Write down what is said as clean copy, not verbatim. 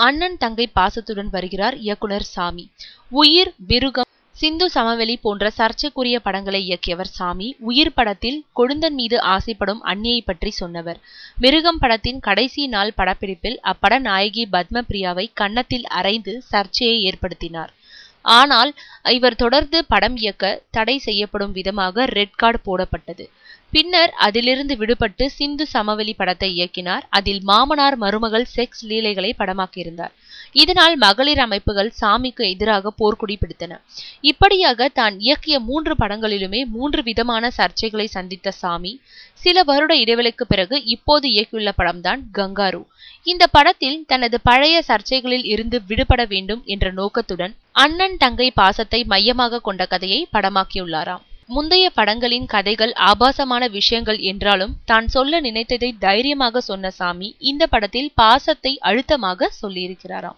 அண்ணன் தங்கை பாசத்துடன் வருகிறார் இயக்குனர் சாமி. உயிர், மிருகம், சிந்து சமவெளி போன்ற சர்ச்சைக்குரிய படங்களை இயக்கியவர் சாமி. உயிர் படத்தில் கொழுந்தன் மீது ஆசைப்படும் அண்ணியை பற்றி சொன்னவர். மிருகம் படத்தின் கடைசி நாள் படப்பிடிப்பில் அப்பட நாயகி பத்மபிரியாவை கன்னத்தில் அறைந்து சர்ச்சையை ஏற்படுத்தினார். ஆனால் இவர் தொடர்ந்து படம் இயக்க தடை செய்யப்படும் விதமாக ரெட் கார்டு போடப்பட்டது. பின்னர் அதிலிருந்து விடுபட்டு சிந்து சமவெளி படத்தை இயக்கினார். அதில் மாமனார் மருமகள் செக்ஸ் லீலைகளை படமாக்கியிருந்தார். இதனால் மகளிர் அமைப்புகள் சாமிக்கு எதிராக போர்க்குடி பிடித்தன. இப்படியாக தான் இயக்கிய 3 படங்களிலுமே 3 விதமான சர்ச்சைகளை சந்தித்த சாமி சில வருட இடைவெளிக்கு பிறகு இப்போது இயக்கியுள்ள படம்தான் கங்காரு. இந்த படத்தில் தனது பழைய சர்ச்சைகளில் இருந்து விடுபட வேண்டும் என்ற நோக்கத்துடன் அண்ணன் தங்கை பாசத்தை மையமாக கொண்ட கதையை படமாக்கியுள்ளாராம். முந்தைய படங்களின் கதைகள் ஆபாசமான விஷயங்கள் என்றாலும் தான் சொல்ல நினைத்ததை தைரியமாக சொன்ன சாமி இந்த படத்தில் பாசத்தை அழுத்தமாக சொல்லியிருக்கிறாராம்.